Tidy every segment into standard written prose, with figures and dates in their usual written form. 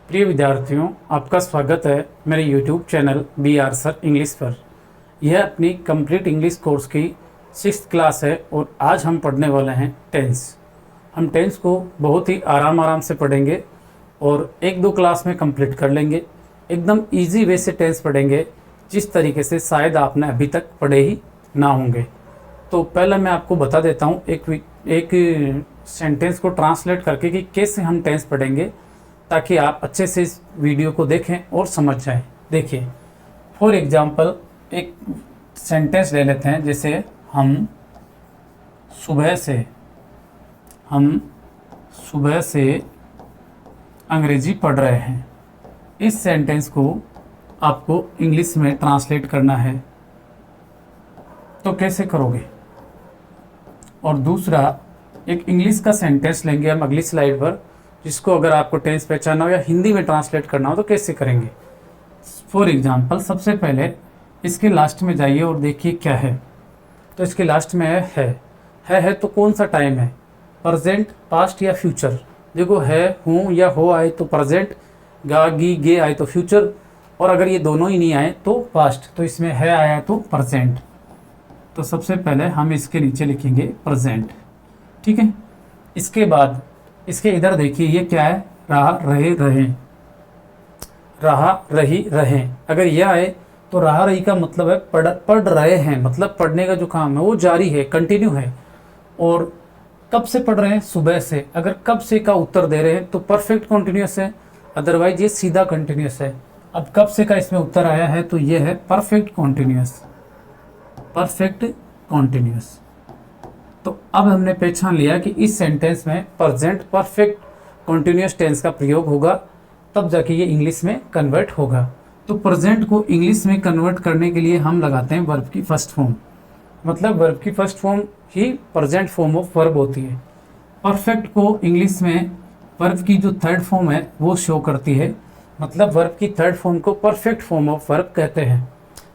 प्रिय विद्यार्थियों, आपका स्वागत है मेरे YouTube channel B R sir English पर। यह अपनी कंप्लीट इंग्लिश कोर्स की 6th क्लास है और आज हम पढ़ने वाले हैं टेंस। हम टेंस को बहुत ही आराम से पढ़ेंगे और 1-2 क्लास में कंप्लीट कर लेंगे। एकदम इजी वे से टेंस पढ़ेंगे, जिस तरीके से शायद आपने अभी तक पढ़े ही ना होंगे। तो पहले मैं आपको बता देता हूँ एक सेंटेंस को ट्रांसलेट करके कि कैसे हम टेंस पढ़ेंगे, ताकि आप अच्छे से इस वीडियो को देखें और समझ जाएं। देखिए, फॉर एग्जांपल एक सेंटेंस ले लेते हैं, जैसे हम सुबह से अंग्रेजी पढ़ रहे हैं। इस सेंटेंस को आपको इंग्लिश में ट्रांसलेट करना है, तो कैसे करोगे? और दूसरा एक इंग्लिश का सेंटेंस लेंगे हम अगली स्लाइड पर, जिसको अगर आपको टेंस पहचानना हो या हिंदी में ट्रांसलेट करना हो तो कैसे करेंगे। फॉर एग्जांपल सबसे पहले इसके लास्ट में जाइए और देखिए क्या है। तो इसके लास्ट में है तो कौन सा टाइम है? प्रेजेंट, पास्ट या फ्यूचर? देखो, है, हूँ या हो आए तो प्रेजेंट, गा गी गे आए तो फ्यूचर, और अगर ये दोनों ही नहीं आए तो पास्ट। तो इसमें है आया तो प्रेजेंट। तो सबसे पहले हम इसके नीचे लिखेंगे प्रेजेंट, ठीक है। इसके बाद इसके इधर देखिए, ये क्या है? रहा रहे रहें, रहा रही रहें। अगर यह आए तो रहा रही का मतलब है पढ़ रहे हैं, मतलब पढ़ने का जो काम है वो जारी है, कंटिन्यू है। और कब से पढ़ रहे हैं? सुबह से। अगर कब से का उत्तर दे रहे हैं तो परफेक्ट कॉन्टिन्यूस है, अदरवाइज ये सीधा कंटिन्यूस है। अब कब से का इसमें उत्तर आया है तो ये है परफेक्ट कॉन्टिन्यूस, परफेक्ट कॉन्टिन्यूस। तो अब हमने पहचान लिया कि इस सेंटेंस में प्रेजेंट परफेक्ट कॉन्टिन्यूस टेंस का प्रयोग होगा, तब जाके ये इंग्लिश में कन्वर्ट होगा। तो प्रेजेंट को इंग्लिश में कन्वर्ट करने के लिए हम लगाते हैं वर्ब की फर्स्ट फॉर्म, मतलब वर्ब की first form he present form of verb होती है। परफेक्ट को इंग्लिश में वर्ब की जो थर्ड फॉर्म है वो शो करती है, मतलब वर्ब की थर्ड फॉर्म को परफेक्ट फॉर्म ऑफ वर्ब कहते हैं।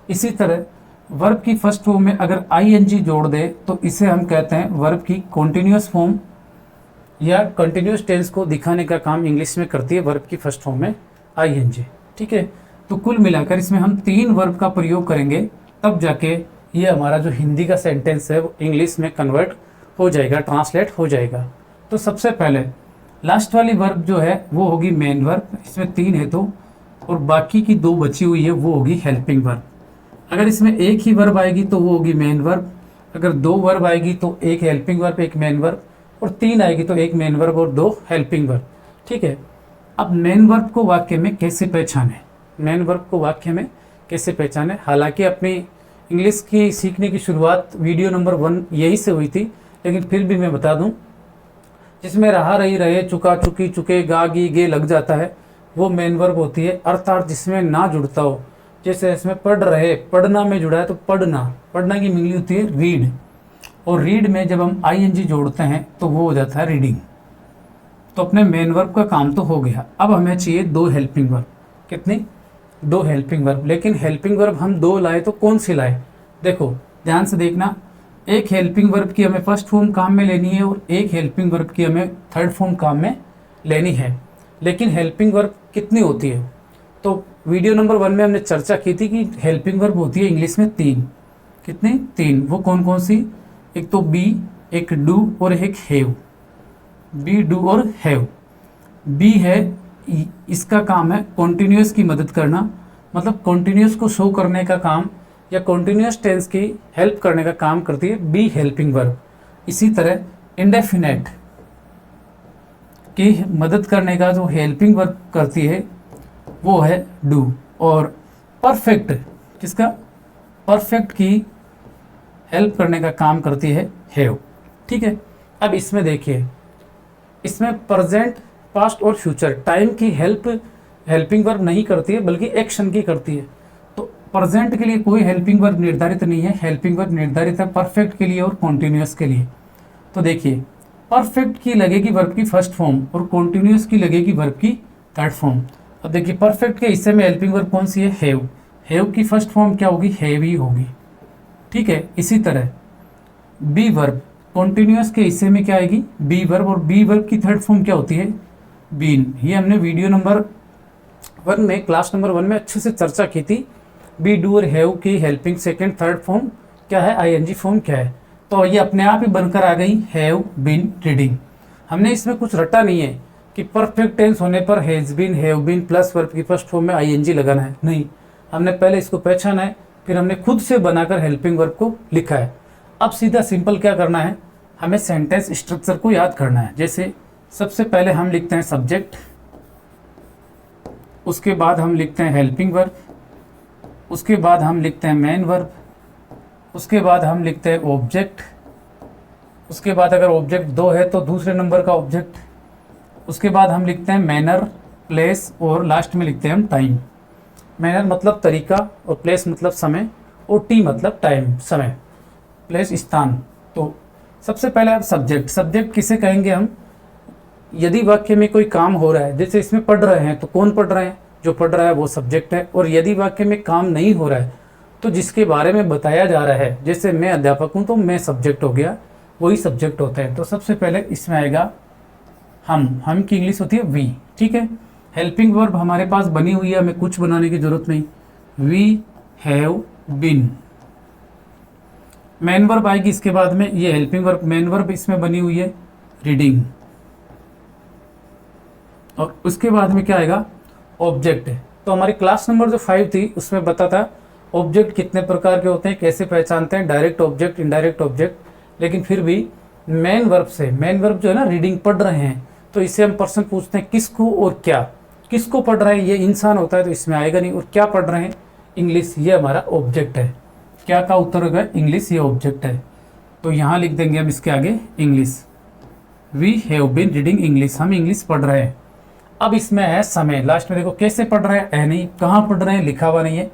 इसी तरह वर्ब की फर्स्ट फॉर्म में अगर आईएनजी जोड़ दे तो इसे हम कहते हैं वर्ब की कॉन्टिन्यूस फॉर्म, या कंटिन्यूस टेंस को दिखाने का काम इंग्लिश में करती है वर्ब की फर्स्ट फॉर्म में आईएनजी, ठीक है। तो कुल मिलाकर इसमें हम 3 वर्ब का प्रयोग करेंगे, तब जाके ये हमारा जो हिंदी का सेंटेंस है वो इंग्लिश में कन्वर्ट हो जाएगा, ट्रांसलेट हो जाएगा। तो सबसे पहले लास्ट वाली वर्ब जो है वो होगी मेन वर्ब, इसमें 3 है तो, और बाकी की 2 बची हुई है वो होगी हेल्पिंग वर्ब। अगर इसमें एक ही वर्ब आएगी तो वो होगी मेन वर्ब, अगर 2 वर्ब आएगी तो एक हेल्पिंग वर्ब एक मेन वर्ब, और 3 आएगी तो एक मेन वर्ब और 2 हेल्पिंग वर्ब, ठीक है। अब मेन वर्ब को वाक्य में कैसे पहचाने? मेन वर्ब को वाक्य में कैसे पहचाने? हालांकि अपनी इंग्लिश की सीखने की शुरुआत वीडियो नंबर 1 यही से हुई थी, लेकिन फिर भी मैं बता दूं, जिसमें रहा रही रहे, चुका चुकी चुके, गा गी गे लग जाता है वो मेन वर्ब होती है। अर्थात जिसमें ना जुड़ता हो, जैसे इसमें पढ़ रहे, पढ़ना में जुड़ा है तो पढ़ना, पढ़ना की मीनिंग होती है रीड, और रीड में जब हम आईएनजी जोड़ते हैं तो वो हो जाता है रीडिंग। तो अपने मेन वर्ब का काम तो हो गया। अब हमें चाहिए 2 हेल्पिंग वर्ब। कितनी? 2 हेल्पिंग वर्ब। लेकिन हेल्पिंग वर्ब हम 2 लाए तो कौन सी लाए? देखो ध्यान से देखना, एक हेल्पिंग वर्ब की हमें फर्स्ट फॉर्म काम में लेनी है और एक हेल्पिंग वर्ब की हमें थर्ड फॉर्म काम में लेनी है। लेकिन हेल्पिंग वर्ब कितनी होती है? तो वीडियो नंबर 1 में हमने चर्चा की थी कि हेल्पिंग वर्ब होती है इंग्लिश में 3। कितनी? 3। वो कौन कौन सी? एक तो बी, एक डू और एक हैव। बी, डू और हैव। बी है, इसका काम है कॉन्टिन्यूस की मदद करना, मतलब कॉन्टिन्यूस को शो करने का काम या कॉन्टिन्यूस टेंस की हेल्प करने का काम करती है बी हेल्पिंग वर्ब। इसी तरह इंडेफिनेट की मदद करने का जो हेल्पिंग वर्ब करती है वो है डू। और परफेक्ट, किसका? परफेक्ट की हेल्प करने का काम करती है हैव, ठीक है। अब इसमें देखिए, इसमें प्रेजेंट, पास्ट और फ्यूचर टाइम की हेल्पिंग वर्ब नहीं करती है, बल्कि एक्शन की करती है। तो प्रेजेंट के लिए कोई हेल्पिंग वर्ब निर्धारित नहीं है, हेल्पिंग वर्ब निर्धारित है परफेक्ट के लिए और कॉन्टिन्यूस के लिए। तो देखिए, परफेक्ट की लगेगी वर्ब की फर्स्ट फॉर्म और कॉन्टिन्यूस की लगेगी वर्ब की थर्ड फॉर्म। अब देखिए, परफेक्ट के हिस्से में हेल्पिंग वर्ब कौन सी है? हैव। हैव की फर्स्ट फॉर्म क्या होगी? हैव ही होगी, ठीक है। इसी तरह बी वर्ब कॉन्टिन्यूअस के हिस्से में क्या आएगी? बी वर्ब, और बी वर्ब की थर्ड फॉर्म क्या होती है? बीन। ये हमने वीडियो नंबर वन में, क्लास नंबर 1 में अच्छे से चर्चा की थी बी डू और हैव की हेल्पिंग सेकंड थर्ड फॉर्म क्या है, आईएनजी फॉर्म क्या है। तो ये अपने आप ही बनकर आ गई हैव बीन रीडिंग। हमने इसमें कुछ रटा नहीं है कि परफेक्ट टेंस होने पर has been have been plus verb की फर्स्ट फॉर्म में आईएनजी लगाना है, नहीं, हमने पहले इसको पहचाना है, फिर हमने खुद से बनाकर हेल्पिंग वर्ब को लिखा है। अब सीधा सिंपल क्या करना है, हमें सेंटेंस स्ट्रक्चर को याद करना है। जैसे सबसे पहले हम लिखते हैं सब्जेक्ट, उसके बाद हम लिखते हैं हेल्पिंग वर्ब, उसके बाद हम लिखते हैं मेन वर्ब, उसके बाद हम लिखते हैं ऑब्जेक्ट, उसके बाद अगर ऑब्जेक्ट 2 है तो दूसरे नंबर का ऑब्जेक्ट, उसके बाद हम लिखते हैं मैनर, प्लेस और लास्ट में लिखते हैं हम टाइम। मैनर मतलब तरीका और प्लेस मतलब समय और टी मतलब टाइम, समय, प्लेस स्थान। तो सबसे पहले आप सब्जेक्ट, सब्जेक्ट किसे कहेंगे हम, यदि वाक्य में कोई काम हो रहा है, जैसे इसमें पढ़ रहे हैं तो कौन पढ़ रहे हैं, जो पढ़ रहा है वो सब्जेक्ट है। और यदि वाक्य में काम नहीं हो रहा है तो जिसके बारे में बताया जा रहा है, जैसे मैं अध्यापक हूँ तो मैं सब्जेक्ट हो गया, वही सब्जेक्ट होता है। तो सबसे पहले इसमें आएगा हम की इंग्लिश होती है वी, ठीक है। हेल्पिंग वर्ब हमारे पास बनी हुई है, हमें कुछ बनाने की जरूरत नहीं, we have been. Main verb आएगी इसके बाद में, ये हेल्पिंग वर्ब मेन वर्ब इसमें बनी हुई है रीडिंग। और उसके बाद में क्या आएगा, ऑब्जेक्ट है। तो हमारी क्लास नंबर जो 5 थी उसमें बता था ऑब्जेक्ट कितने प्रकार के होते हैं, कैसे पहचानते हैं, डायरेक्ट ऑब्जेक्ट, इनडायरेक्ट ऑब्जेक्ट। लेकिन फिर भी मेन वर्ब से, मेन वर्ब जो है ना, रीडिंग पढ़ रहे हैं, तो इससे हम प्रश्न पूछते हैं किसको और क्या, किसको पढ़ रहे हैं, ये इंसान होता है तो इसमें आएगा नहीं, और क्या पढ़ रहे हैं, इंग्लिश, ये हमारा ऑब्जेक्ट है। क्या का उत्तर होगा, इंग्लिश, ये ऑब्जेक्ट है। तो यहाँ लिख देंगे हम इसके आगे English, we have been reading English, हम इंग्लिश पढ़ रहे हैं। अब इसमें है समय, लास्ट में देखो कैसे पढ़ रहे हैं, है नहीं, कहाँ पढ़ रहे हैं लिखा हुआ नहीं है,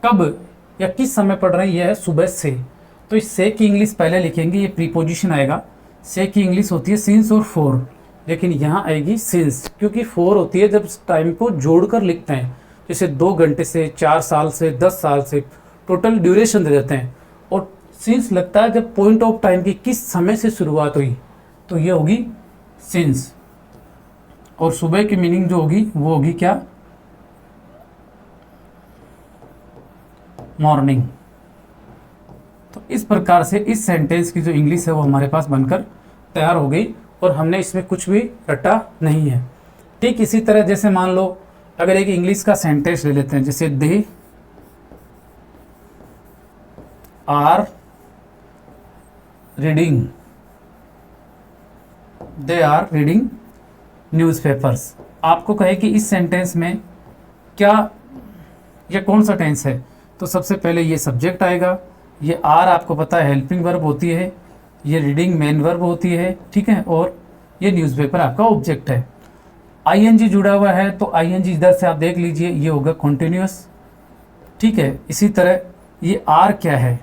कब या किस समय पढ़ रहे हैं, यह है सुबह से। तो इस से की इंग्लिश पहले लिखेंगे, ये प्रीपोजिशन आएगा। से की इंग्लिश होती है सिंस और फॉर, लेकिन यहाँ आएगी सिंस, क्योंकि फॉर होती है जब टाइम को जोड़कर लिखते हैं, जैसे 2 घंटे से, 4 साल से, 10 साल से, टोटल ड्यूरेशन दे देते हैं। और सिंस लगता है जब पॉइंट ऑफ टाइम की किस समय से शुरुआत हुई, तो ये होगी सिंस। और सुबह की मीनिंग जो होगी वो होगी क्या, मॉर्निंग। तो इस प्रकार से इस सेंटेंस की जो इंग्लिश है वो हमारे पास बनकर तैयार हो गई, और हमने इसमें कुछ भी रटा नहीं है। ठीक इसी तरह जैसे मान लो अगर एक इंग्लिश का सेंटेंस ले लेते हैं, जैसे they are reading, they are reading newspapers. आपको कहे कि इस सेंटेंस में क्या, यह कौन सा टेंस है, तो सबसे पहले ये सब्जेक्ट आएगा, ये आर आपको पता है हेल्पिंग वर्ब होती है, ये रीडिंग मेन वर्ब होती है, ठीक है, और ये न्यूज़पेपर आपका ऑब्जेक्ट है। आईएनजी जुड़ा हुआ है तो आईएनजी इधर से आप देख लीजिए, ये होगा कॉन्टिन्यूअस, ठीक है। इसी तरह ये आर क्या है,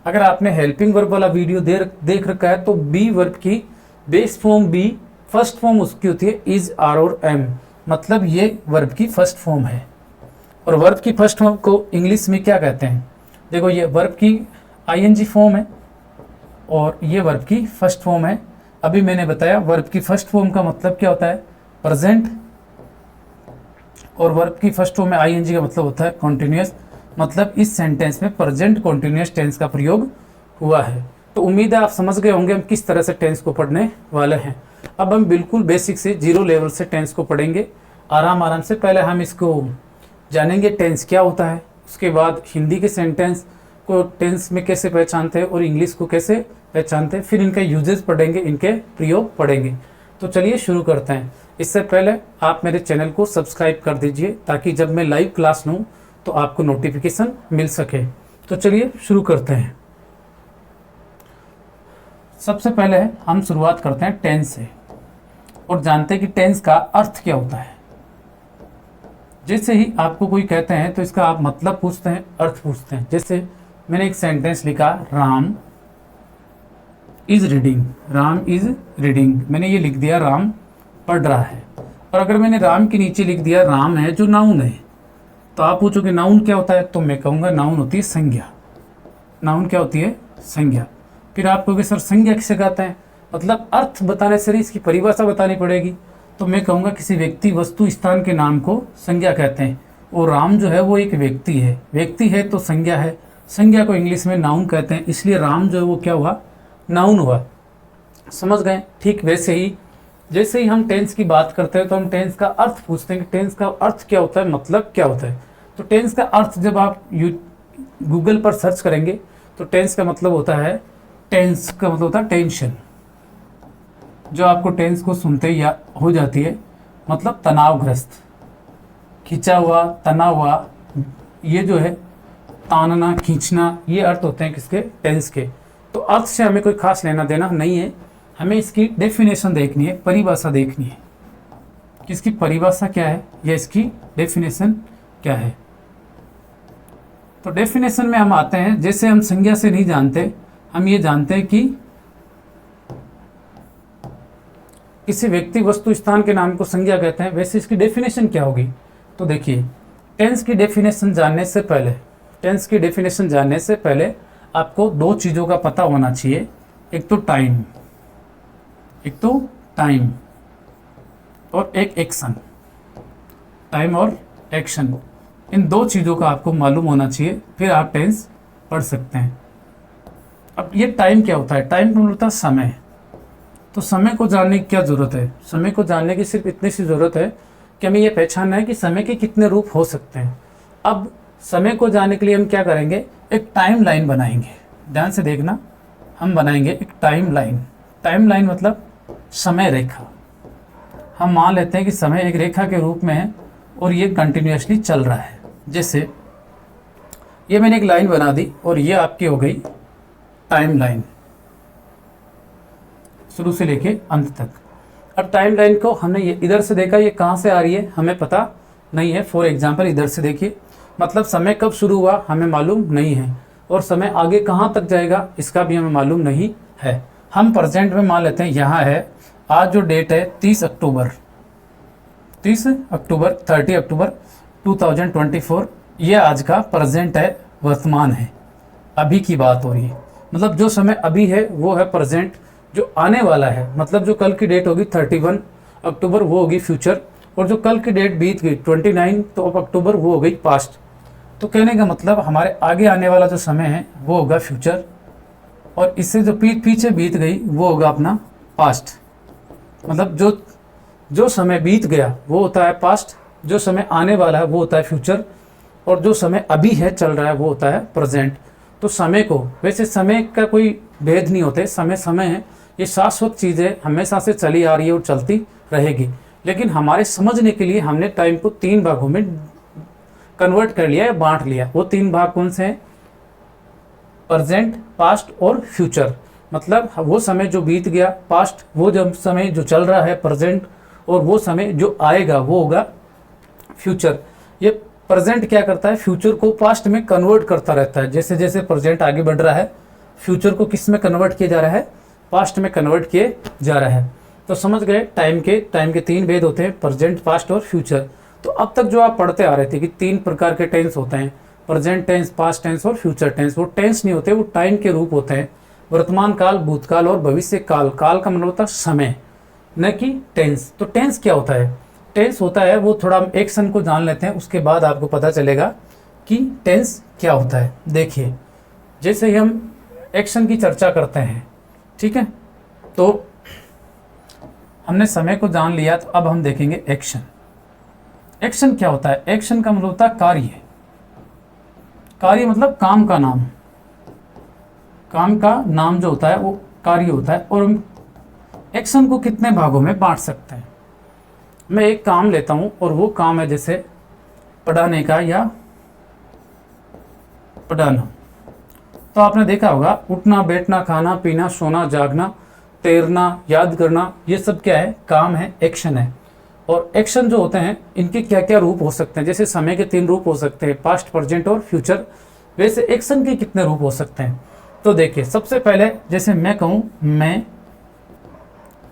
अगर आपने हेल्पिंग वर्ब वाला वीडियो देख रखा है तो बी वर्ब की base form be, first form उसकी होती है इज, आर और एम, मतलब ये वर्ब की फर्स्ट फॉर्म है। और वर्ब की फर्स्ट फॉर्म को इंग्लिश में क्या कहते हैं, देखो ये वर्ब की आईएनजी फॉर्म है और ये वर्ब की फर्स्ट फॉर्म है। अभी मैंने बताया वर्ब की फर्स्ट फॉर्म का मतलब क्या होता है, प्रेजेंट, और वर्ब की फर्स्ट फॉर्म में आईएनजी का मतलब होता है कॉन्टिन्यूअस, मतलब इस सेंटेंस में प्रेजेंट कॉन्टिन्यूअस टेंस का प्रयोग हुआ है। तो उम्मीद है आप समझ गए होंगे हम किस तरह से टेंस को पढ़ने वाले हैं। अब हम बिल्कुल बेसिक से, 0 लेवल से टेंस को पढ़ेंगे आराम से। पहले हम इसको जानेंगे टेंस क्या होता है, उसके बाद हिंदी के सेंटेंस को टेंस में कैसे पहचानते हैं और इंग्लिश को कैसे पहचानते हैं, फिर इनके यूजेस पढ़ेंगे, इनके प्रयोग पढ़ेंगे। तो चलिए शुरू करते हैं। इससे पहले आप मेरे चैनल को सब्सक्राइब कर दीजिए ताकि जब मैं लाइव क्लास लूँ तो आपको नोटिफिकेशन मिल सके। तो चलिए शुरू करते हैं। सबसे पहले हम शुरुआत करते हैं टेंस से और जानते हैं कि टेंस का अर्थ क्या होता है। जैसे ही आपको कोई कहते हैं तो इसका आप मतलब पूछते हैं, अर्थ पूछते हैं। जैसे मैंने एक सेंटेंस लिखा, Ram is reading, Ram is reading, मैंने ये लिख दिया राम पढ़ रहा है। और अगर मैंने राम के नीचे लिख दिया राम है जो नाउन है, तो आप पूछोगे नाउन क्या होता है, तो मैं कहूँगा नाउन होती है संज्ञा। नाउन क्या होती है, संज्ञा। फिर आप कहोगे सर संज्ञा किसे कहते हैं, मतलब अर्थ बताने से नहीं, इसकी परिभाषा बतानी पड़ेगी। तो मैं कहूँगा किसी व्यक्ति वस्तु स्थान के नाम को संज्ञा कहते हैं, और राम जो है वो एक व्यक्ति है, व्यक्ति है तो संज्ञा है, संज्ञा को इंग्लिश में नाउन कहते हैं, इसलिए राम जो है वो क्या हुआ, नाउन हुआ। समझ गए। ठीक वैसे ही जैसे ही हम टेंस की बात करते हैं तो हम टेंस का अर्थ पूछते हैं कि टेंस का अर्थ क्या होता है, मतलब क्या होता है। तो टेंस का अर्थ जब आप गूगल पर सर्च करेंगे तो टेंस का मतलब होता है, टेंस का मतलब होता है टेंशन। जो आपको टेंस को सुनते ही या हो जाती है, मतलब तनावग्रस्त, खिंचा हुआ, तना हुआ, ये जो है तानना, खींचना, ये अर्थ होते हैं किसके, टेंस के। तो अर्थ से हमें कोई खास लेना देना नहीं है, हमें इसकी डेफिनेशन देखनी है, परिभाषा देखनी है कि इसकी परिभाषा क्या है या इसकी डेफिनेशन क्या है। तो डेफिनेशन में हम आते हैं, जैसे हम संज्ञा से नहीं जानते, हम ये जानते हैं कि किसी व्यक्ति वस्तु स्थान के नाम को संज्ञा कहते हैं, वैसे इसकी डेफिनेशन क्या होगी। तो देखिए, टेंस की डेफिनेशन जानने से पहले, टेंस की डेफिनेशन जानने से पहले आपको दो चीज़ों का पता होना चाहिए, एक तो टाइम, एक तो टाइम और एक एक्शन, टाइम और एक्शन, इन दो चीज़ों का आपको मालूम होना चाहिए, फिर आप टेंस पढ़ सकते हैं। अब ये टाइम क्या होता है, टाइम का मतलब होता है समय। तो समय को जानने की क्या ज़रूरत है, समय को जानने की सिर्फ इतनी सी ज़रूरत है कि हमें ये पहचानना है कि समय के कितने रूप हो सकते हैं। अब समय को जानने के लिए हम क्या करेंगे, एक टाइम लाइन बनाएंगे। ध्यान से देखना, हम बनाएंगे एक टाइम लाइन। टाइम लाइन मतलब समय रेखा। हम मान लेते हैं कि समय एक रेखा के रूप में है और ये कंटिन्यूसली चल रहा है। जैसे ये मैंने एक लाइन बना दी और ये आपकी हो गई टाइम लाइन, शुरू से लेके अंत तक। अब टाइम लाइन को हमने ये इधर से देखा, ये कहाँ से आ रही है हमें पता नहीं है। फॉर एग्जांपल इधर से देखिए, मतलब समय कब शुरू हुआ हमें मालूम नहीं है, और समय आगे कहाँ तक जाएगा इसका भी हमें मालूम नहीं है। हम प्रेजेंट में मान लेते हैं, यहाँ है आज जो डेट है 30 अक्टूबर 30 अक्टूबर 2024, ये आज का प्रेजेंट है, वर्तमान है, अभी की बात हो रही है। मतलब जो समय अभी है वो है प्रेजेंट, जो आने वाला है मतलब जो कल की डेट होगी 31 अक्टूबर वो होगी फ्यूचर, और जो कल की डेट बीत गई 29 तो अब अक्टूबर वो हो गई पास्ट। तो कहने का मतलब हमारे आगे आने वाला जो समय है वो होगा फ्यूचर, और इससे जो पीछे बीत गई वो होगा अपना पास्ट। मतलब जो समय बीत गया वो होता है पास्ट, जो समय आने वाला है वो होता है फ्यूचर, और जो समय अभी है चल रहा है वो होता है प्रेजेंट। तो समय को, वैसे समय का कोई भेद नहीं होते, समय समय है, ये शाश्वत चीज़ है, हमेशा से चली आ रही है और चलती रहेगी। लेकिन हमारे समझने के लिए हमने टाइम को 3 भागों में कन्वर्ट कर लिया है, बांट लिया। वो 3 भाग कौन से हैं, प्रेजेंट, पास्ट और फ्यूचर। मतलब वो समय जो बीत गया पास्ट, वो जब समय जो चल रहा है प्रेजेंट, और वो समय जो आएगा वो होगा फ्यूचर। ये प्रेजेंट क्या करता है, फ्यूचर को पास्ट में कन्वर्ट करता रहता है। जैसे जैसे प्रेजेंट आगे बढ़ रहा है, फ्यूचर को किस में कन्वर्ट किया जा रहा है, पास्ट में कन्वर्ट किए जा रहा है। तो समझ गए, टाइम के 3 भेद होते हैं, प्रेजेंट, पास्ट और फ्यूचर। तो अब तक जो आप पढ़ते आ रहे थे कि 3 प्रकार के टेंस होते हैं, प्रेजेंट टेंस, पास्ट टेंस और फ्यूचर टेंस। वो टेंस नहीं होते, वो टाइम के रूप होते हैं, वर्तमान काल, भूतकाल और भविष्य काल। काल का मतलब होता है समय, न कि टेंस। तो टेंस क्या होता है, टेंस होता है वो, थोड़ा हम एक्शन को जान लेते हैं उसके बाद आपको पता चलेगा कि टेंस क्या होता है। देखिए, जैसे ही हम एक्शन की चर्चा करते हैं, ठीक है, तो हमने समय को जान लिया, तो अब हम देखेंगे एक्शन। एक्शन क्या होता है, एक्शन का मतलब होता है कार्य। कार्य मतलब काम का नाम, काम का नाम जो होता है वो कार्य होता है। और हम एक्शन को कितने भागों में बांट सकते हैं। मैं एक काम लेता हूं और वो काम है जैसे पढ़ाने का या पढ़ाना। तो आपने देखा होगा, उठना, बैठना, खाना, पीना, सोना, जागना, तैरना, याद करना, ये सब क्या है, काम है, एक्शन है। और एक्शन जो होते हैं इनके क्या क्या रूप हो सकते हैं। जैसे समय के 3 रूप हो सकते हैं, पास्ट, प्रेजेंट और फ्यूचर। वैसे एक्शन के कितने रूप हो सकते हैं। तो देखिए, सबसे पहले जैसे मैं कहूँ मैं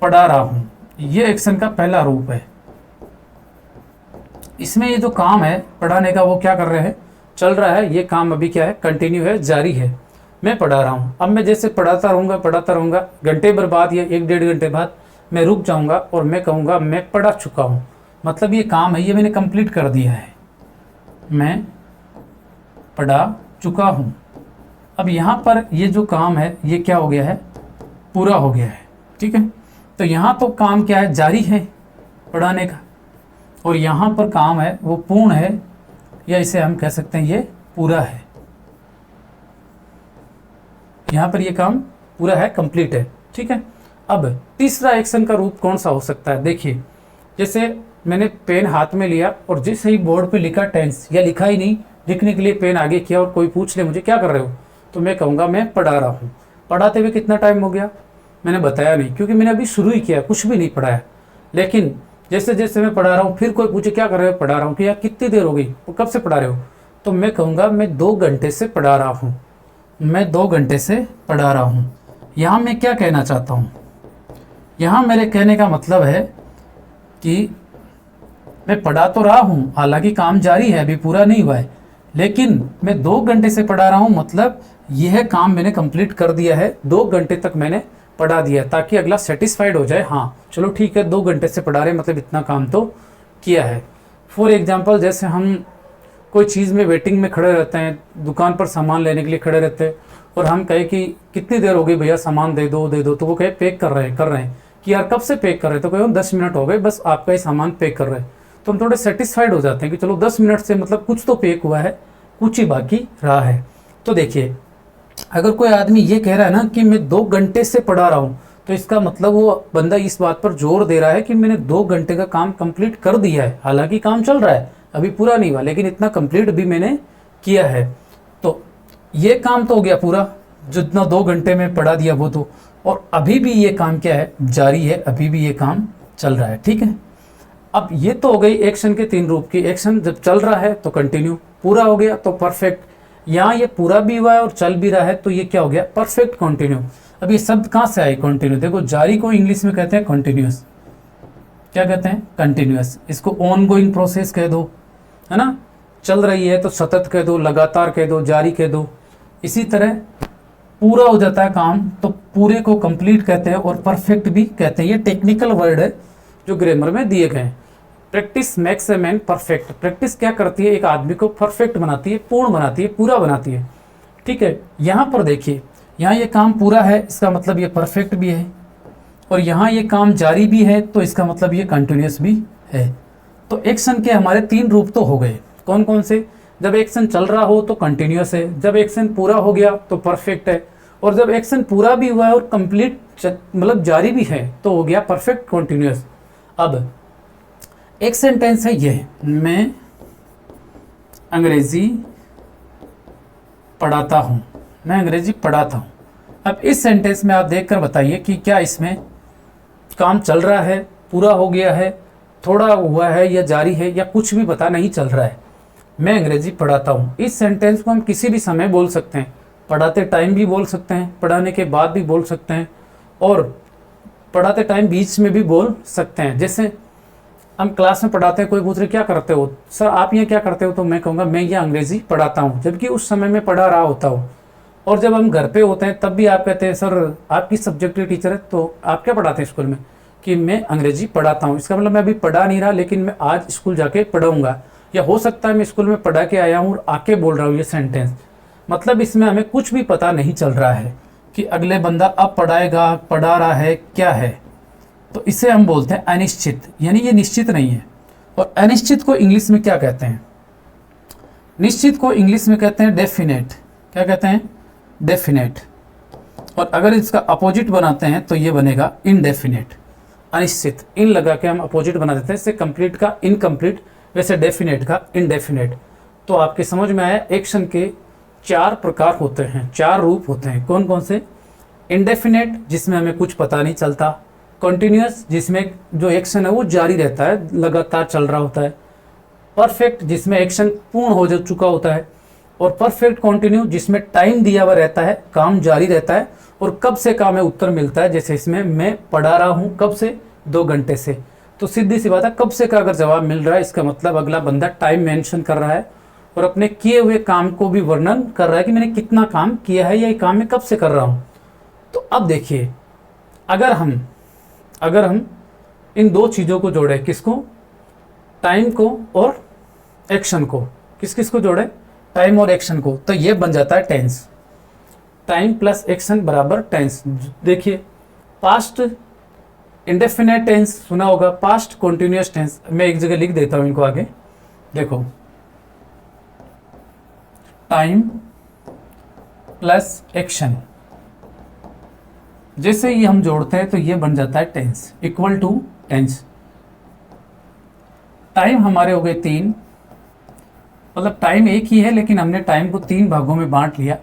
पढ़ा रहा हूँ, ये एक्शन का पहला रूप है। इसमें ये जो काम है पढ़ाने का वो क्या कर रहे हैं, चल रहा है, ये काम अभी क्या है, कंटिन्यू है, जारी है। मैं पढ़ा रहा हूँ, अब मैं जैसे पढ़ाता रहूँगा घंटे भर बाद या 1-1.5 घंटे बाद मैं रुक जाऊंगा और मैं कहूँगा मैं पढ़ा चुका हूँ, मतलब ये काम है, ये मैंने कंप्लीट कर दिया है, मैं पढ़ा चुका हूँ। अब यहाँ पर ये जो काम है ये क्या हो गया है, पूरा हो गया है, ठीक है। तो यहाँ तो काम क्या है, जारी है पढ़ाने का, और यहाँ पर काम है वो पूर्ण है, या इसे हम कह सकते हैं ये पूरा है। यहाँ पर ये काम पूरा है, कंप्लीट है, ठीक है। अब तीसरा एक्शन का रूप कौन सा हो सकता है, देखिए जैसे मैंने पेन हाथ में लिया और जैसे ही बोर्ड पे लिखा टेंस, या लिखा ही नहीं, लिखने के लिए पेन आगे किया और कोई पूछ ले मुझे क्या कर रहे हो, तो मैं कहूँगा मैं पढ़ा रहा हूँ। पढ़ाते हुए कितना टाइम हो गया, मैंने बताया नहीं, क्योंकि मैंने अभी शुरू ही किया, कुछ भी नहीं पढ़ाया। लेकिन जैसे जैसे मैं पढ़ा रहा हूँ, फिर कोई पूछे क्या कर रहे हो, पढ़ा रहा हूँ, कि यार कितनी देर हो गई, वो कब से पढ़ा रहे हो, तो मैं कहूँगा मैं 2 घंटे से पढ़ा रहा हूँ, मैं 2 घंटे से पढ़ा रहा हूँ। यहाँ मैं क्या कहना चाहता हूँ, यहाँ मेरे कहने का मतलब है कि मैं पढ़ा तो रहा हूँ, हालांकि काम जारी है, अभी पूरा नहीं हुआ है, लेकिन मैं 2 घंटे से पढ़ा रहा हूँ, मतलब यह काम मैंने कंप्लीट कर दिया है, 2 घंटे तक मैंने पढ़ा दिया, ताकि अगला सेटिस्फाइड हो जाए, हाँ चलो ठीक है 2 घंटे से पढ़ा रहे, मतलब इतना काम तो किया है। फॉर एग्जाम्पल, जैसे हम कोई चीज़ में वेटिंग में खड़े रहते हैं, दुकान पर सामान लेने के लिए खड़े रहते हैं, और हम कहे कि कितनी देर हो गई भैया, सामान दे दो, तो वो कहे पैक कर रहे हैं कि यार कब से पैक कर रहे हैं, तो कहे 10 मिनट हो गए, बस आपका ही सामान पैक कर रहे हैं। तो हम थोड़े सेटिस्फाइड हो जाते हैं कि चलो 10 मिनट से मतलब कुछ तो पैक हुआ है, कुछ ही बाकी रहा है। तो देखिए अगर कोई आदमी ये कह रहा है ना कि मैं 2 घंटे से पढ़ा रहा हूँ, तो इसका मतलब वो बंदा इस बात पर जोर दे रहा है कि मैंने 2 घंटे का काम कंप्लीट कर दिया है, हालांकि काम चल रहा है, अभी पूरा नहीं हुआ, लेकिन इतना कंप्लीट भी मैंने किया है। तो ये काम तो हो गया पूरा, जितना 2 घंटे में पढ़ा दिया वो तो, और अभी भी ये काम क्या है, जारी है, अभी भी ये काम चल रहा है, ठीक है। अब ये तो हो गई एक्शन के 3 रूप की। एक्शन जब चल रहा है तो कंटिन्यू, पूरा हो गया तो परफेक्ट, यहाँ ये पूरा भी हुआ है और चल भी रहा है, तो ये क्या हो गया, परफेक्ट कंटिन्यू। अब ये शब्द कहाँ से आए, कंटिन्यू, देखो जारी को इंग्लिश में कहते हैं कंटिन्यूअस, क्या कहते हैं, कंटिन्यूअस। इसको ऑन गोइंग प्रोसेस कह दो, है ना, चल रही है तो सतत कह दो, लगातार कह दो, जारी कह दो। इसी तरह पूरा हो जाता है काम तो पूरे को कंप्लीट कहते हैं, और परफेक्ट भी कहते हैं। ये टेक्निकल वर्ड है जो ग्रामर में दिए गए हैं। Practice makes a man perfect, practice क्या करती है, एक आदमी को परफेक्ट बनाती है, पूर्ण बनाती है, पूरा बनाती है, ठीक है। यहाँ पर देखिए, यहाँ ये काम पूरा है, इसका मतलब ये परफेक्ट भी है, और यहाँ ये काम जारी भी है, तो इसका मतलब ये कंटिन्यूअस भी है। तो एक्शन के हमारे 3 रूप तो हो गए, कौन कौन से, जब एक्शन चल रहा हो तो कंटिन्यूअस है, जब एक्शन पूरा हो गया तो परफेक्ट है, और जब एक्शन पूरा भी हुआ है और कंप्लीट मतलब जारी भी है तो हो गया परफेक्ट कंटिन्यूअस। अब एक सेंटेंस है ये, मैं अंग्रेजी पढ़ाता हूँ, मैं अंग्रेजी पढ़ाता हूँ। अब इस सेंटेंस में आप देखकर बताइए कि क्या इसमें काम चल रहा है, पूरा हो गया है, थोड़ा हुआ है, या जारी है, या कुछ भी पता नहीं चल रहा है। मैं अंग्रेजी पढ़ाता हूँ, इस सेंटेंस को हम किसी भी समय बोल सकते हैं, पढ़ाते टाइम भी बोल सकते हैं, पढ़ाने के बाद भी बोल सकते हैं, और पढ़ाते टाइम बीच में भी बोल सकते हैं। जैसे हम क्लास में पढ़ाते हैं, कोई पूछ रहे क्या करते हो सर, आप ये क्या करते हो, तो मैं कहूँगा मैं ये अंग्रेजी पढ़ाता हूँ, जबकि उस समय में पढ़ा रहा होता हूँ। और जब हम घर पे होते हैं तब भी आप कहते हैं सर आप किस सब्जेक्ट के टीचर है, तो आप क्या पढ़ाते हैं स्कूल में, कि मैं अंग्रेजी पढ़ाता हूँ। इसका मतलब मैं अभी पढ़ा नहीं रहा, लेकिन मैं आज स्कूल जाके पढ़ाऊँगा, या हो सकता है मैं स्कूल में पढ़ा के आया हूँ और आके बोल रहा हूँ ये सेंटेंस। मतलब इसमें हमें कुछ भी पता नहीं चल रहा है कि अगले बंदा अब पढ़ाएगा, पढ़ा रहा है, क्या है, तो इसे हम बोलते हैं अनिश्चित, यानी ये निश्चित नहीं है। और अनिश्चित को इंग्लिश में क्या कहते हैं, निश्चित को इंग्लिश में कहते हैं डेफिनेट, क्या कहते हैं, डेफिनेट। और अगर इसका अपोजिट बनाते हैं तो ये बनेगा इनडेफिनेट, अनिश्चित, इन लगा के हम अपोजिट बना देते हैं, इससे कंप्लीट का इनकम्प्लीट, वैसे डेफिनेट का इनडेफिनेट। तो आपके समझ में आया, एक्शन के 4 प्रकार होते हैं, 4 रूप होते हैं, कौन कौन से, इनडेफिनेट जिसमें हमें कुछ पता नहीं चलता, कंटिन्यूअस जिसमें जो एक्शन है वो जारी रहता है, लगातार चल रहा होता है, परफेक्ट जिसमें एक्शन पूर्ण हो चुका होता है, और परफेक्ट कंटिन्यू जिसमें टाइम दिया हुआ रहता है, काम जारी रहता है, और कब से काम है उत्तर मिलता है। जैसे इसमें मैं पढ़ा रहा हूँ, कब से, 2 घंटे से, तो सीधी सी बात है कब से का अगर जवाब मिल रहा है, इसका मतलब अगला बंदा टाइम मेंशन कर रहा है और अपने किए हुए काम को भी वर्णन कर रहा है कि मैंने कितना काम किया है या ये काम मैं कब से कर रहा हूँ। तो अब देखिए, अगर हम अगर हम इन दो चीज़ों को जोड़े, किसको, टाइम को और एक्शन को, किस किस को जोड़े, टाइम और एक्शन को, तो ये बन जाता है टेंस। टाइम प्लस एक्शन बराबर टेंस। देखिए पास्ट इंडेफिनेट टेंस सुना होगा, पास्ट कॉन्टिन्यूअस टेंस, मैं एक जगह लिख देता हूं इनको आगे, देखो टाइम प्लस एक्शन, जैसे ही हम जोड़ते हैं तो ये बन जाता है tense, equal to tense. Time हमारे हो गए 3, मतलब टाइम एक ही है लेकिन हमने टाइम को 3 भागों में बांट लिया,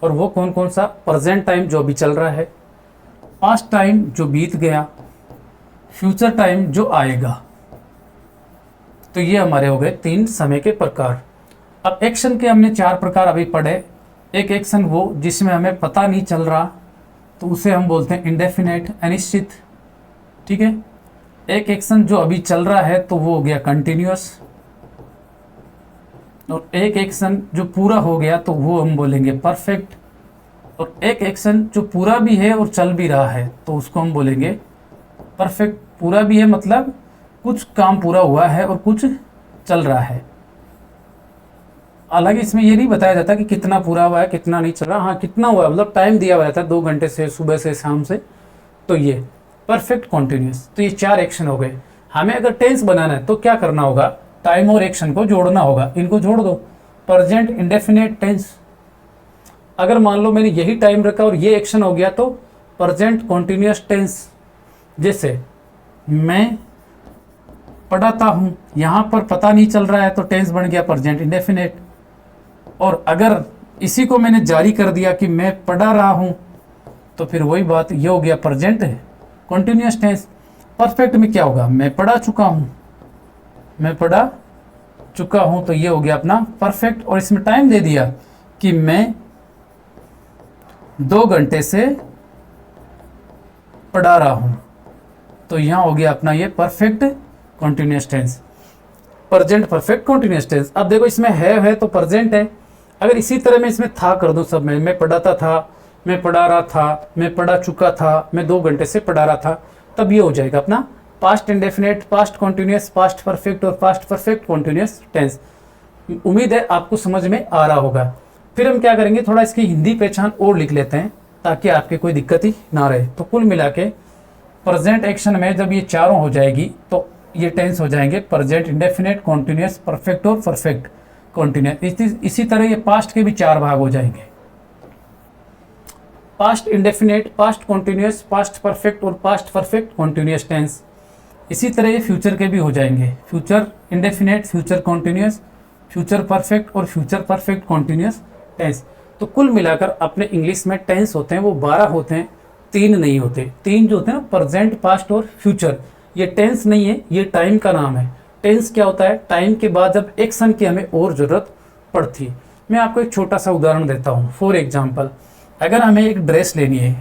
और वो कौन कौन सा, प्रेजेंट टाइम जो अभी चल रहा है, पास्ट टाइम जो बीत गया, फ्यूचर टाइम जो आएगा। तो ये हमारे हो गए 3 समय के प्रकार। अब एक्शन के हमने 4 प्रकार अभी पढ़े। एक एक्शन वो जिसमें हमें पता नहीं चल रहा, तो उसे हम बोलते हैं इंडेफिनेट, अनिश्चित, ठीक है। एक एक्शन जो अभी चल रहा है तो वो हो गया कंटिन्यूअस, और एक एक्शन जो पूरा हो गया तो वो हम बोलेंगे परफेक्ट, और एक एक्शन जो पूरा भी है और चल भी रहा है तो उसको हम बोलेंगे परफेक्ट। पूरा भी है मतलब कुछ काम पूरा हुआ है और कुछ चल रहा है। हालांकि इसमें ये नहीं बताया जाता कि कितना पूरा हुआ है कितना नहीं चल रहा, हाँ कितना हुआ है मतलब टाइम दिया हुआ रहता है 2 घंटे से, सुबह से शाम से, तो ये परफेक्ट कॉन्टिन्यूस। तो ये 4 एक्शन हो गए। हमें अगर टेंस बनाना है तो क्या करना होगा, टाइम और एक्शन को जोड़ना होगा, इनको जोड़ दो, प्रेजेंट इंडेफिनेट टेंस। अगर मान लो मैंने यही टाइम रखा और ये एक्शन हो गया तो प्रेजेंट कॉन्टिन्यूअस टेंस। जैसे मैं पढ़ाता हूँ, यहाँ पर पता नहीं चल रहा है तो टेंस बन गया प्रेजेंट इंडेफिनेट। और अगर इसी को मैंने जारी कर दिया कि मैं पढ़ा रहा हूँ, तो फिर वही बात, ये हो गया प्रेजेंट कॉन्टिन्यूअस टेंस। परफेक्ट में क्या होगा, मैं पढ़ा चुका हूँ, मैं पढ़ा चुका हूँ, तो ये हो गया अपना परफेक्ट। और इसमें टाइम दे दिया कि मैं 2 घंटे से पढ़ा रहा हूँ, तो यहाँ हो गया अपना ये perfect continuous tense, present perfect continuous tense. अब देखो इसमें है तो प्रेजेंट है। अगर इसी तरह मैं इसमें था कर दूं, सब में, मैं पढ़ाता था, मैं पढ़ा रहा था, मैं पढ़ा चुका था, मैं 2 घंटे से पढ़ा रहा था, तब ये हो जाएगा अपना past indefinite, past continuous, past perfect और पास्ट परफेक्ट कॉन्टिन्यूअस टेंस। उम्मीद है आपको समझ में आ रहा होगा। फिर हम क्या करेंगे, थोड़ा इसकी हिंदी पहचान और लिख लेते हैं ताकि आपके कोई दिक्कत ही ना रहे। तो कुल मिला के प्रेजेंट एक्शन में जब ये चारों हो जाएगी तो ये टेंस हो जाएंगे प्रेजेंट इंडेफिनेट, कॉन्टिन्यूअस, परफेक्ट और परफेक्ट कॉन्टिन्यूअस। इसी तरह ये पास्ट के भी 4 भाग हो जाएंगे, past indefinite, past continuous, past perfect और पास्ट परफेक्ट कॉन्टिन्यूअस टेंस। इसी तरह ये फ्यूचर के भी हो जाएंगे, future indefinite, future continuous, future perfect और फ्यूचर परफेक्ट कॉन्टिन्यूअस टेंस। तो कुल मिलाकर अपने इंग्लिश में टेंस होते हैं वो 12 होते हैं, 3 नहीं होते। 3 जो होते हैं ना, प्रेजेंट, पास्ट और फ्यूचर, ये टेंस नहीं है, ये टाइम का नाम है। टेंस क्या होता है, टाइम के बाद जब एक्शन की हमें और ज़रूरत पड़ती है। मैं आपको एक छोटा सा उदाहरण देता हूँ। फॉर एग्जाम्पल, अगर हमें एक ड्रेस लेनी है,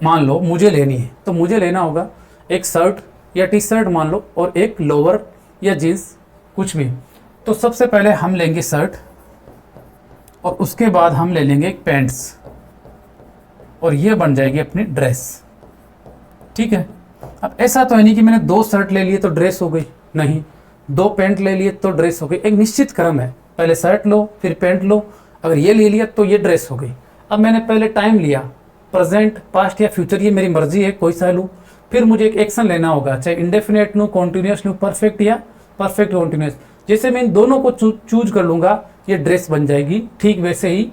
मान लो मुझे लेनी है, तो मुझे लेना होगा एक शर्ट या टी शर्ट मान लो, और एक लोअर या जीन्स, कुछ भी। तो सबसे पहले हम लेंगे शर्ट, और उसके बाद हम ले लेंगे एक पैंट्स, और ये बन जाएगी अपनी ड्रेस, ठीक है। अब ऐसा तो है नहीं कि मैंने 2 शर्ट ले लिए तो ड्रेस हो गई, नहीं, 2 पैंट ले लिए तो ड्रेस हो गई। एक निश्चित क्रम है, पहले शर्ट लो फिर पैंट लो, अगर ये ले लिया तो ये ड्रेस हो गई। अब मैंने पहले टाइम लिया, प्रेजेंट, पास्ट या फ्यूचर, ये मेरी मर्जी है, कोई सा लूँ। फिर मुझे एक एक्शन लेना होगा, चाहे इंडेफिनेट लूँ, कॉन्टिन्यूअस लूँ, परफेक्ट या परफेक्ट कॉन्टिन्यूअस। जैसे मैं इन दोनों को चूज कर लूँगा, ये ड्रेस बन जाएगी। ठीक वैसे ही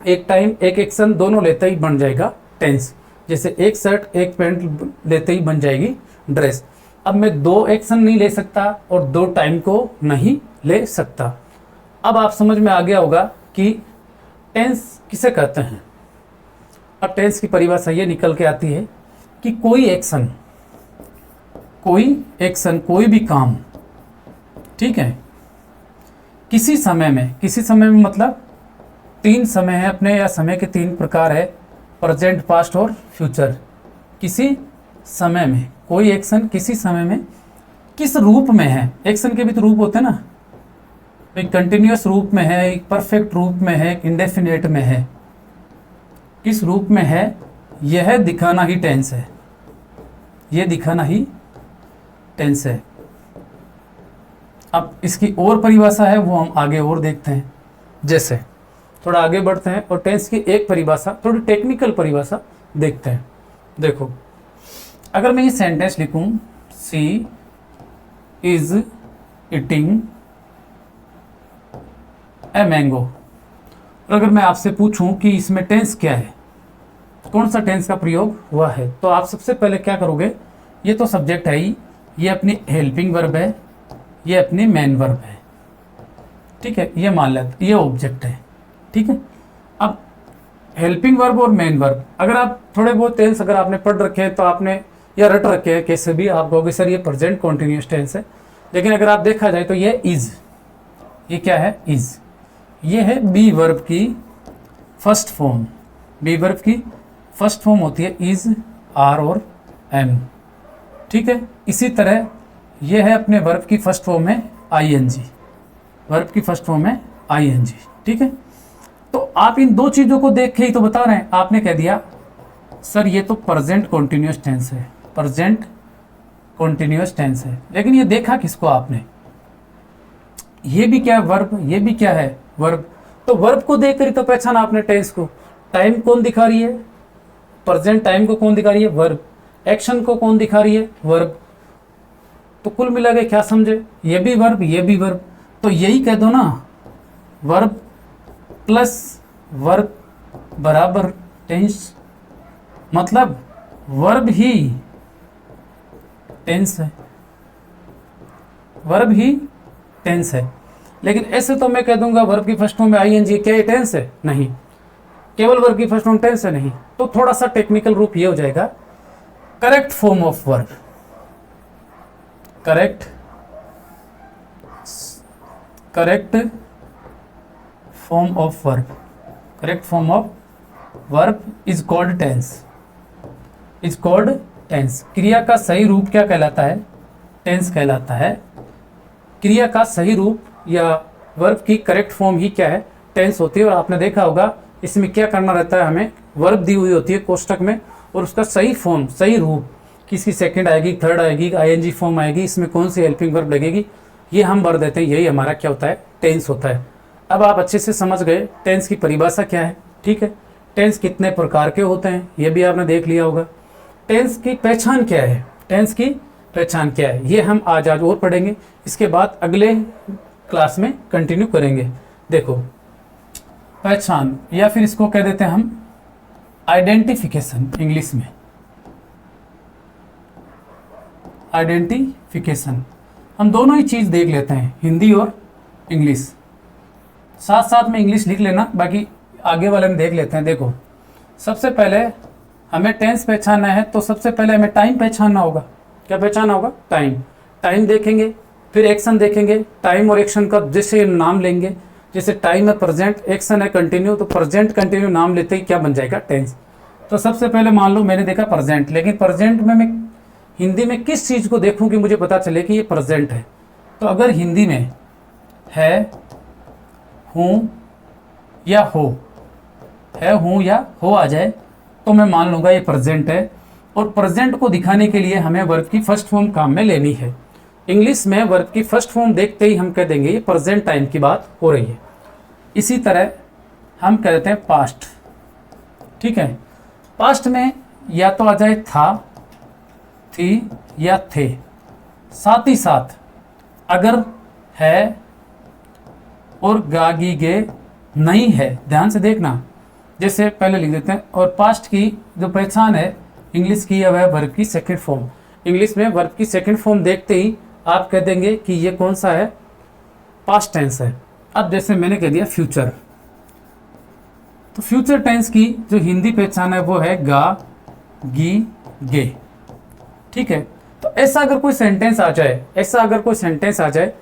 एक टाइम एक एक्शन दोनों लेते ही बन जाएगा टेंस। जैसे एक शर्ट एक पैंट लेते ही बन जाएगी ड्रेस। अब मैं 2 एक्शन नहीं ले सकता और 2 टाइम को नहीं ले सकता। अब आप समझ में आ गया होगा कि टेंस किसे कहते हैं। अब टेंस की परिभाषा ये निकल के आती है कि कोई एक्शन, कोई भी काम, ठीक है, किसी समय में मतलब 3 समय है अपने, या समय के 3 प्रकार है, प्रेजेंट, पास्ट और फ्यूचर। किसी समय में कोई एक्शन किसी समय में किस रूप में है, एक्शन के भी तो रूप होते हैं ना, एक कंटिन्यूअस रूप में है, एक परफेक्ट रूप में है, एक इंडेफिनेट में है, किस रूप में है यह दिखाना ही टेंस है। ये दिखाना ही टेंस है। अब इसकी और परिभाषा है, वो हम आगे और देखते हैं। जैसे थोड़ा आगे बढ़ते हैं और टेंस की एक परिभाषा, थोड़ी टेक्निकल परिभाषा देखते हैं। देखो, अगर मैं ये सेंटेंस लिखूं, सी इज ईटिंग ए मैंगो, और अगर मैं आपसे पूछूं कि इसमें टेंस क्या है, कौन सा टेंस का प्रयोग हुआ है, तो आप सबसे पहले क्या करोगे, ये तो सब्जेक्ट है ही, ये अपनी हेल्पिंग वर्ब है, ये अपनी मेन वर्ब है, ठीक है, ये मान लेते, ये ऑब्जेक्ट है, ठीक है। अब हेल्पिंग वर्ब और मेन वर्ब, अगर आप थोड़े बहुत टेंस अगर आपने पढ़ रखे हैं तो आपने या रट रखे हैं, कैसे भी आप कहोगे सर ये प्रेजेंट कॉन्टिन्यूस टेंस है, लेकिन अगर आप देखा जाए तो ये इज, ये क्या है, इज, ये है बी वर्ब की फर्स्ट फॉर्म। बी वर्ब की फर्स्ट फॉर्म होती है इज, आर और एम, ठीक है। इसी तरह ये है अपने वर्ब की फर्स्ट फॉर्म है आईएनजी, वर्ब की फर्स्ट फॉर्म है आईएनजी, ठीक है। तो आप इन दो चीजों को देख के ही तो बता रहे हैं, आपने कह दिया सर ये तो प्रेजेंट कॉन्टिन्यूस टेंस है, प्रेजेंट कॉन्टिन्यूस टेंस है, लेकिन ये देखा किसको आपने, ये भी क्या है वर्ब, ये भी क्या है वर्ब, तो वर्ब को देखकर ही तो पहचाना आपने टेंस को। टाइम कौन दिखा रही है, प्रेजेंट टाइम को कौन दिखा रही है, वर्ब, एक्शन को कौन दिखा रही है, वर्ब, तो कुल मिला के क्या समझे, ये भी वर्ब, ये भी वर्ब, तो यही कह दो ना, वर्ब प्लस वर्ब बराबर टेंस, मतलब वर्ब ही टेंस है, वर्ब ही टेंस है। लेकिन ऐसे तो मैं कह दूंगा वर्ब की फर्स्ट फॉर्म में आईएनजी, क्या ये टेंस है, नहीं, केवल वर्ब की फर्स्ट फॉर्म टेंस है, नहीं, तो थोड़ा सा टेक्निकल रूप ये हो जाएगा correct form of verb, correct form of verb, correct form of verb is called tense, is called tense. क्रिया का सही रूप क्या कहलाता है, टेंस कहलाता है। क्रिया का सही रूप या वर्ब की करेक्ट फॉर्म ही क्या है, टेंस होती है। और आपने देखा होगा इसमें क्या करना रहता है, हमें वर्ब दी हुई होती है कोष्टक में, और उसका सही फॉर्म, सही रूप, किसकी सेकंड आएगी, थर्ड आएगी, आईएनजी फॉर्म आएगी, इसमें कौन सी हेल्पिंग वर्ब लगेगी, ये हम भर देते हैं, यही हमारा क्या होता है, टेंस होता है। अब आप अच्छे से समझ गए टेंस की परिभाषा क्या है, ठीक है। टेंस कितने प्रकार के होते हैं ये भी आपने देख लिया होगा। टेंस की पहचान क्या है, टेंस की पहचान क्या है, ये हम आज और पढ़ेंगे, इसके बाद अगले क्लास में कंटिन्यू करेंगे। देखो, पहचान, या फिर इसको कह देते हैं हम आइडेंटिफिकेशन, इंग्लिश में आइडेंटिफिकेशन। हम दोनों ही चीज़ देख लेते हैं, हिंदी और इंग्लिश, साथ साथ में इंग्लिश लिख लेना, बाकी आगे वाले में देख लेते हैं। देखो, सबसे पहले हमें टेंस पहचानना है, तो सबसे पहले हमें टाइम पहचानना होगा। क्या पहचानना होगा, टाइम। टाइम देखेंगे, फिर एक्शन देखेंगे, टाइम और एक्शन का जैसे नाम लेंगे, जैसे टाइम है प्रेजेंट, एक्शन है कंटिन्यू, तो प्रेजेंट कंटिन्यू नाम लेते ही क्या बन जाएगा, टेंस। तो सबसे पहले मान लो मैंने देखा प्रेजेंट, लेकिन प्रेजेंट में मैं हिंदी में किस चीज़ को देखूं कि मुझे पता चले कि ये प्रेजेंट है। तो अगर हिंदी में है, हूँ या हो, है, हूँ या हो आ जाए तो मैं मान लूँगा ये प्रेजेंट है। और प्रेजेंट को दिखाने के लिए हमें वर्ब की फर्स्ट फॉर्म काम में लेनी है। इंग्लिश में वर्ब की फर्स्ट फॉर्म देखते ही हम कह देंगे ये प्रेजेंट टाइम की बात हो रही है। इसी तरह हम कहते हैं पास्ट, ठीक है। पास्ट में या तो आ जाए था, थी या थे, साथ ही साथ अगर है और गा गी गे नहीं है, ध्यान से देखना, जैसे पहले लिख देते हैं। और पास्ट की जो पहचान है इंग्लिश की, वह है वर्ब की सेकंड फॉर्म। इंग्लिश में वर्ब की सेकंड फॉर्म देखते ही आप कह देंगे कि ये कौन सा है, पास्ट टेंस है। अब जैसे मैंने कह दिया फ्यूचर, तो फ्यूचर टेंस की जो हिंदी पहचान है वो है गा गी गे, ठीक है। तो ऐसा अगर कोई सेंटेंस आ जाए, ऐसा अगर कोई सेंटेंस आ जाए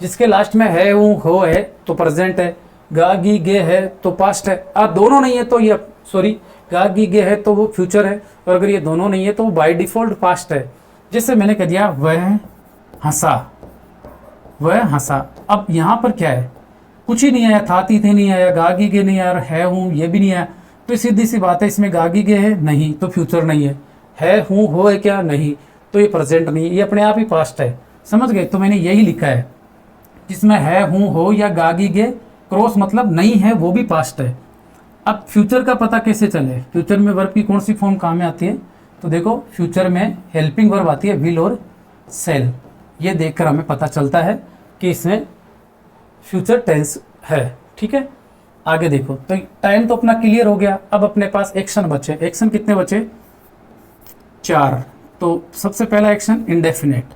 जिसके लास्ट में है, हो है तो प्रेजेंट है, गा गी गे है तो पास्ट है, अब दोनों नहीं है तो ये, सॉरी, गा गी गे है तो वो फ्यूचर है, और अगर ये दोनों नहीं है तो वो बाय डिफॉल्ट पास्ट है। जैसे मैंने कह दिया वह हंसा, वह हंसा। अब यहाँ पर क्या है, कुछ ही नहीं आया, था थी थे नहीं आया, गा गी गे नहीं आया, है हूँ ये भी नहीं आया, तो सीधी सी बात है इसमें गा गी गे है नहीं तो फ्यूचर नहीं है, है, हूँ, हो है क्या, नहीं, तो ये प्रेजेंट नहीं है, ये अपने आप ही पास्ट है। समझ गए? तो मैंने यही लिखा है, जिसमें है, हूँ, हो या गागी गे क्रॉस मतलब नहीं है, वो भी पास्ट है। अब फ्यूचर का पता कैसे चले? फ्यूचर में वर्ब की कौन सी फॉर्म काम में आती है? तो देखो, फ्यूचर में हेल्पिंग वर्ब आती है विल और सेल। ये देखकर हमें पता चलता है कि इसमें फ्यूचर टेंस है। ठीक है, आगे देखो। तो टाइम तो अपना क्लियर हो गया। अब अपने पास एक्शन बचे। एक्शन कितने बचे? 4। तो सबसे पहला एक्शन इंडेफिनेट।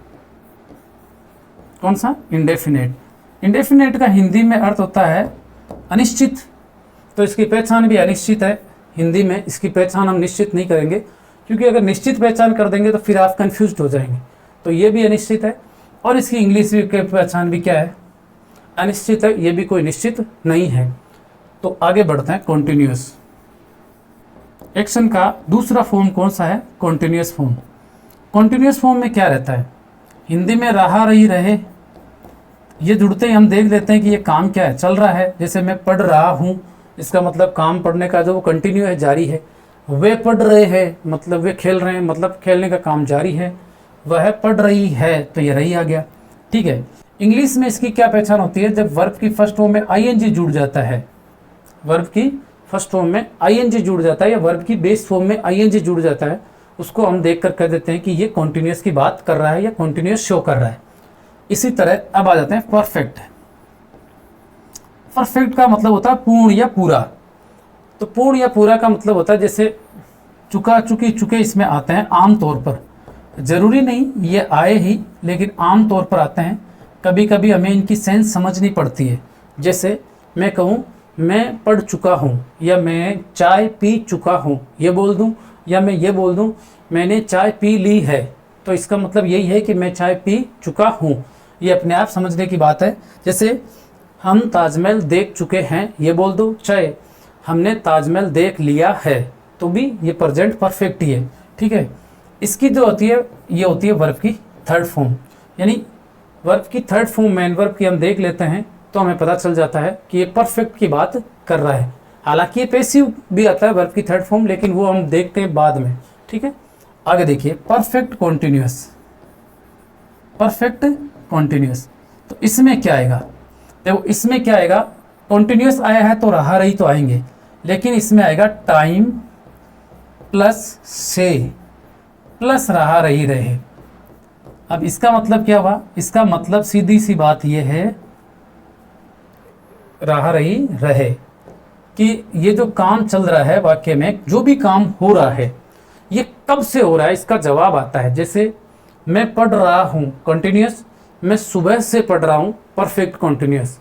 कौन सा? इंडेफिनेट। इंडेफिनेट का हिंदी में अर्थ होता है अनिश्चित। तो इसकी पहचान भी अनिश्चित है। हिंदी में इसकी पहचान हम निश्चित नहीं करेंगे, क्योंकि अगर निश्चित पहचान कर देंगे तो फिर आप कंफ्यूज हो जाएंगे। तो ये भी अनिश्चित है, और इसकी इंग्लिश की पहचान भी क्या है? अनिश्चित है। ये भी कोई निश्चित नहीं है। तो आगे बढ़ते हैं। कॉन्टिन्यूअस। एक्शन का दूसरा फॉर्म कौन सा है? Continuous form. कॉन्टिन्यूअस फॉर्म में क्या रहता है? हिंदी में रहा, रही, रहे, ये जुड़ते ही हम देख लेते हैं कि ये काम क्या है, चल रहा है। जैसे मैं पढ़ रहा हूँ, इसका मतलब काम पढ़ने का जो वो कंटिन्यू है, जारी है। वे पढ़ रहे हैं मतलब वे खेल रहे हैं, मतलब खेलने का काम जारी है। वह पढ़ रही है, तो ये रही आ गया। ठीक है। इंग्लिश में इसकी क्या पहचान होती है? जब वर्ब की फर्स्ट फॉर्म में आईएनजी जुड़ जाता है, वर्ब की फर्स्ट फॉर्म में आईएनजी जुड़ जाता है, या वर्ब की बेस फॉर्म में आईएनजी जुड़ जाता है, उसको हम देखकर कह देते हैं कि ये कॉन्टिन्यूअस की बात कर रहा है या कॉन्टिन्यूअस शो कर रहा है। इसी तरह अब आ जाते हैं परफेक्ट। परफेक्ट का मतलब होता है पूर्ण या पूरा। तो पूर्ण या पूरा का मतलब होता है जैसे चुका, चुकी, चुके इसमें आते हैं आम तौर पर। जरूरी नहीं ये आए ही, लेकिन आम तौर पर आते हैं। कभी कभी हमें इनकी सेंस समझनी पड़ती है। जैसे मैं कहूँ मैं पढ़ चुका हूँ, या मैं चाय पी चुका हूँ, ये बोल दूँ, या मैं ये बोल दूँ मैंने चाय पी ली है, तो इसका मतलब यही है कि मैं चाय पी चुका हूँ। ये अपने आप समझने की बात है। जैसे हम ताजमहल देख चुके हैं, ये बोल दो, चाहे हमने ताजमहल देख लिया है, तो भी ये प्रेजेंट परफेक्ट ही है। ठीक है। इसकी जो होती है, ये होती है वर्ब की थर्ड फॉर्म। यानी वर्ब की थर्ड फॉर्म मेन वर्ब की हम देख लेते हैं तो हमें पता चल जाता है कि ये परफेक्ट की बात कर रहा है। हालांकि ये पैसिव भी आता है वर्ब की थर्ड फॉर्म, लेकिन वो हम देखते हैं बाद में। ठीक है। आगे देखिए, परफेक्ट कॉन्टिन्यूअस। परफेक्ट कॉन्टिन्यूअस, तो इसमें क्या आएगा? देखो इसमें क्या आएगा, कॉन्टिन्यूअस आया है तो रहा, रही तो आएंगे, लेकिन इसमें आएगा टाइम प्लस से प्लस रहा, रही, रहे। अब इसका मतलब क्या हुआ? इसका मतलब सीधी सी बात यह है, रहा, रही, रहे, कि ये जो काम चल रहा है वाक्य में, जो भी काम हो रहा है, ये कब से हो रहा है, इसका जवाब आता है। जैसे मैं पढ़ रहा हूँ, कॉन्टिन्यूअस। मैं सुबह से पढ़ रहा हूँ, परफेक्ट कॉन्टिन्यूअस।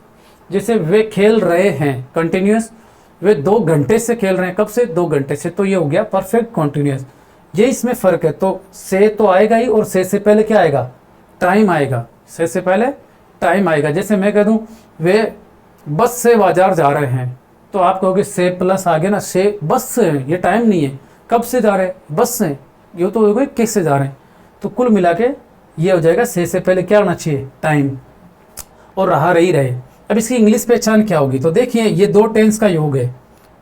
जैसे वे खेल रहे हैं, कॉन्टिन्यूअस। वे 2 घंटे से खेल रहे हैं, कब से? 2 घंटे से, तो ये हो गया परफेक्ट कॉन्टिन्यूअस। ये इसमें फ़र्क है। तो से तो आएगा ही, और से पहले क्या आएगा? टाइम आएगा। से पहले टाइम आएगा। जैसे मैं कह दूँ वे बस से बाजार जा रहे हैं, तो आप कहोगे से प्लस आ गया ना, से बस से हैं, ये टाइम नहीं है, कब से जा रहे हैं? बस से। ये तो होगा किस से जा रहे हैं। तो कुल मिला के ये हो जाएगा, से पहले क्या होना चाहिए? टाइम, और रहा, रही, रहे। अब इसकी इंग्लिश पहचान क्या होगी? तो देखिए, ये 2 टेंस का योग है,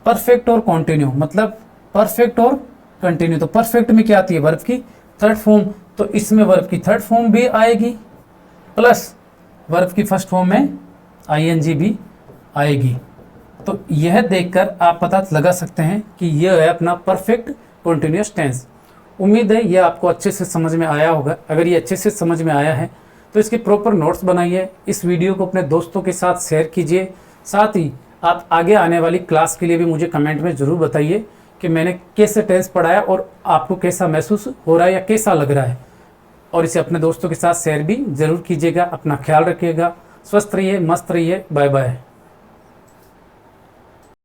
परफेक्ट और कॉन्टिन्यू, मतलब परफेक्ट और कंटिन्यू। तो परफेक्ट में क्या आती है? वर्ब की थर्ड फॉर्म। तो इसमें वर्ब की थर्ड फॉर्म भी आएगी, प्लस वर्ब की फर्स्ट फॉर्म में आईएनजी भी आएगी। तो यह देखकर आप पता लगा सकते हैं कि यह है अपना परफेक्ट कॉन्टिन्यूअस टेंस। उम्मीद है यह आपको अच्छे से समझ में आया होगा। अगर ये अच्छे से समझ में आया है तो इसके प्रॉपर नोट्स बनाइए, इस वीडियो को अपने दोस्तों के साथ शेयर कीजिए। साथ ही आप आगे आने वाली क्लास के लिए भी मुझे कमेंट में ज़रूर बताइए कि मैंने कैसे टेंस पढ़ाया और आपको कैसा महसूस हो रहा है या कैसा लग रहा है। और इसे अपने दोस्तों के साथ शेयर भी ज़रूर कीजिएगा। अपना ख्याल रखिएगा, स्वस्थ रहिए, मस्त रहिए। Bye bye.